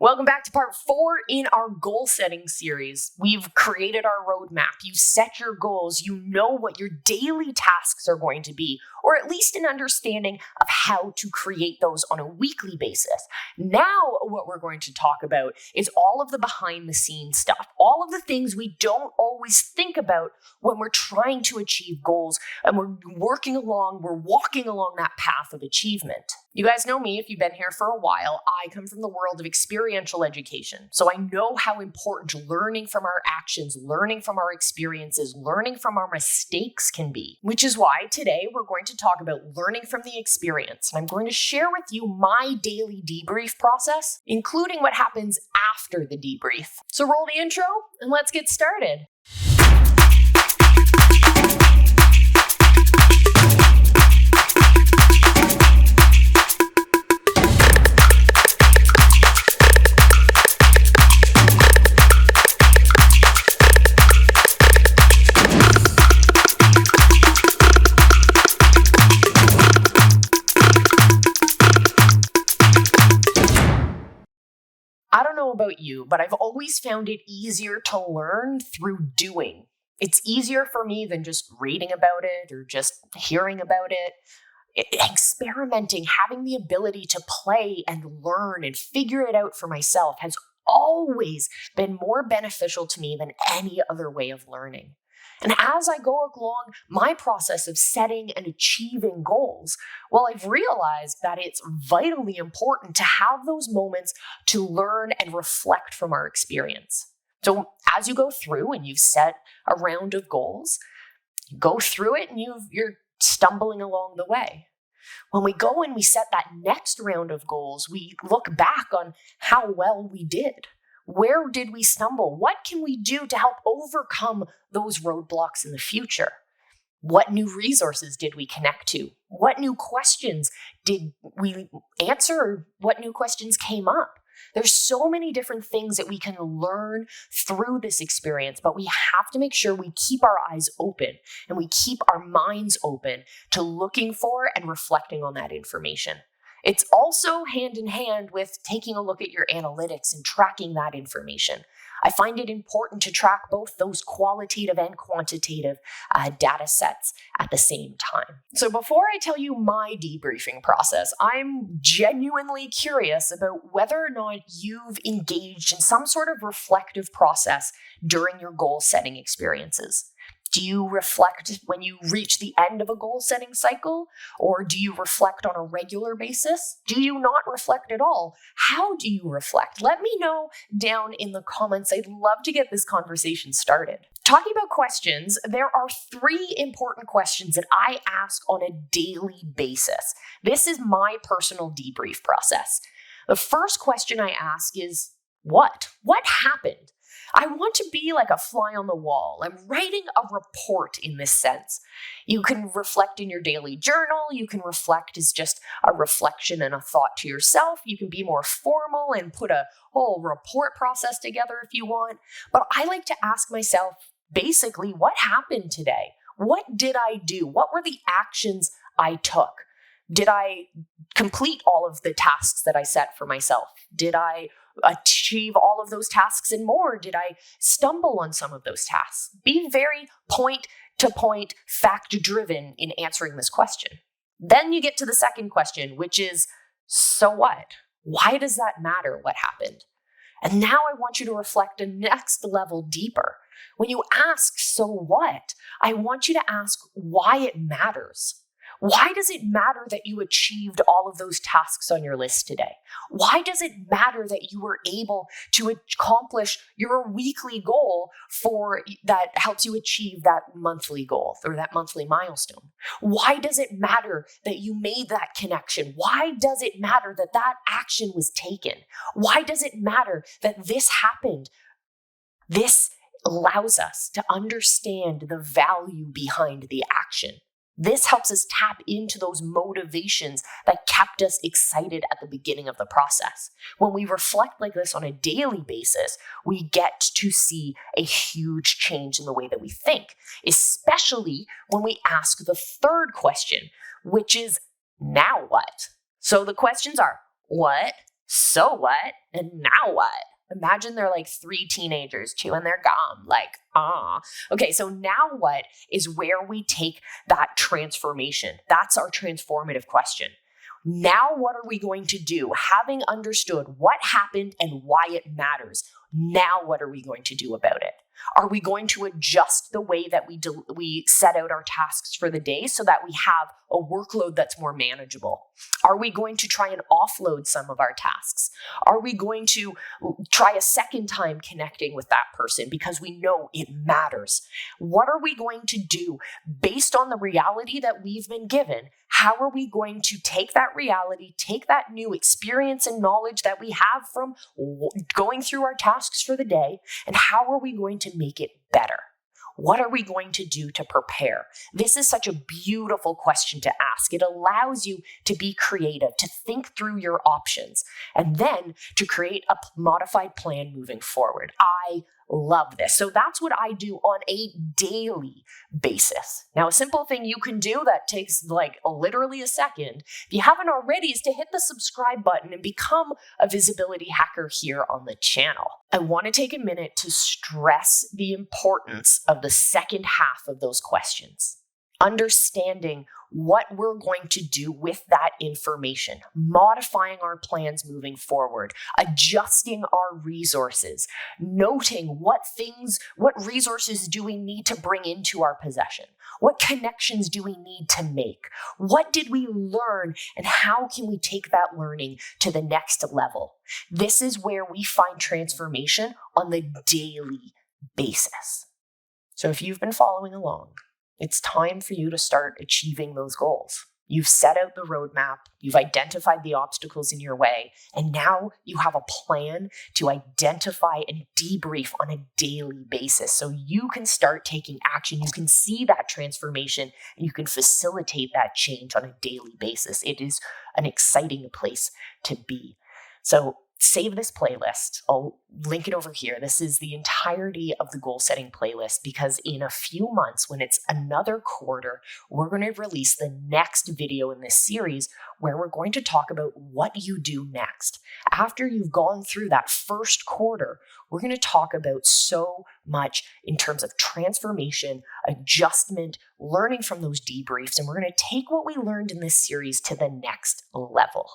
Welcome back to part 4 in our goal setting series. We've created our roadmap. You set your goals. You know what your daily tasks are going to be, or at least an understanding of how to create those on a weekly basis. Now, what we're going to talk about is all of the behind the scenes stuff, all of the things we don't always think about when we're trying to achieve goals and we're walking along that path of achievement. You guys know me if you've been here for a while. I come from the world of experiential education. So I know how important learning from our actions, learning from our experiences, learning from our mistakes can be. Which is why today we're going to talk about learning from the experience. And I'm going to share with you my daily debrief process, including what happens after the debrief. So roll the intro and let's get started. I don't know about you, but I've always found it easier to learn through doing. It's easier for me than just reading about it or just hearing about it. Experimenting, having the ability to play and learn and figure it out for myself has always been more beneficial to me than any other way of learning. And as I go along my process of setting and achieving goals, well, I've realized that it's vitally important to have those moments to learn and reflect from our experience. So as you go through and you've set a round of goals, you go through it and you're stumbling along the way. When we go and we set that next round of goals, we look back on how well we did. Where did we stumble? What can we do to help overcome those roadblocks in the future? What new resources did we connect to? What new questions did we answer? Or what new questions came up? There's so many different things that we can learn through this experience, but we have to make sure we keep our eyes open and we keep our minds open to looking for and reflecting on that information. It's also hand in hand with taking a look at your analytics and tracking that information. I find it important to track both those qualitative and quantitative data sets at the same time. So before I tell you my debriefing process, I'm genuinely curious about whether or not you've engaged in some sort of reflective process during your goal setting experiences. Do you reflect when you reach the end of a goal-setting cycle? Or do you reflect on a regular basis? Do you not reflect at all? How do you reflect? Let me know down in the comments. I'd love to get this conversation started. Talking about questions, there are 3 important questions that I ask on a daily basis. This is my personal debrief process. The first question I ask is, what? What happened? I want to be like a fly on the wall. I'm writing a report in this sense. You can reflect in your daily journal. You can reflect as just a reflection and a thought to yourself. You can be more formal and put a whole report process together if you want. But I like to ask myself, basically, what happened today? What did I do? What were the actions I took? Did I complete all of the tasks that I set for myself? Did I achieve all of those tasks and more? Did I stumble on some of those tasks? Be very point-to-point, fact-driven in answering this question. Then you get to the second question, which is, so what? Why does that matter what happened? And now I want you to reflect a next level deeper. When you ask, so what? I want you to ask why it matters. Why does it matter that you achieved all of those tasks on your list today? Why does it matter that you were able to accomplish your weekly goal that helps you achieve that monthly goal or that monthly milestone? Why does it matter that you made that connection? Why does it matter that that action was taken? Why does it matter that this happened? This allows us to understand the value behind the action. This helps us tap into those motivations that kept us excited at the beginning of the process. When we reflect like this on a daily basis, we get to see a huge change in the way that we think, especially when we ask the third question, which is, now what? So the questions are, what? So what? And now what? Imagine they're like 3 teenagers chewing their gum, like, ah. Okay, so now what is where we take that transformation. That's our transformative question. Now what are we going to do? Having understood what happened and why it matters, now what are we going to do about it? Are we going to adjust the way that we set out our tasks for the day so that we have a workload that's more manageable? Are we going to try and offload some of our tasks? Are we going to try a second time connecting with that person because we know it matters? What are we going to do based on the reality that we've been given? How are we going to take that reality, take that new experience and knowledge that we have from going through our tasks for the day, and how are we going to make it better? What are we going to do to prepare? This is such a beautiful question to ask. It allows you to be creative, to think through your options, and then to create a modified plan moving forward. I love this. So that's what I do on a daily basis. Now, a simple thing you can do that takes like literally a second, if you haven't already, is to hit the subscribe button and become a visibility hacker here on the channel. I want to take a minute to stress the importance of the second half of those questions. Understanding what we're going to do with that information, modifying our plans moving forward, adjusting our resources, noting what resources do we need to bring into our possession? What connections do we need to make? What did we learn, and how can we take that learning to the next level? This is where we find transformation on the daily basis. So if you've been following along, it's time for you to start achieving those goals. You've set out the roadmap, you've identified the obstacles in your way, and now you have a plan to identify and debrief on a daily basis so you can start taking action. You can see that transformation and you can facilitate that change on a daily basis. It is an exciting place to be. So save this playlist. I'll link it over here. This is the entirety of the goal setting playlist because in a few months, when it's another quarter, we're going to release the next video in this series where we're going to talk about what you do next. After you've gone through that first quarter, we're going to talk about so much in terms of transformation, adjustment, learning from those debriefs, and we're going to take what we learned in this series to the next level.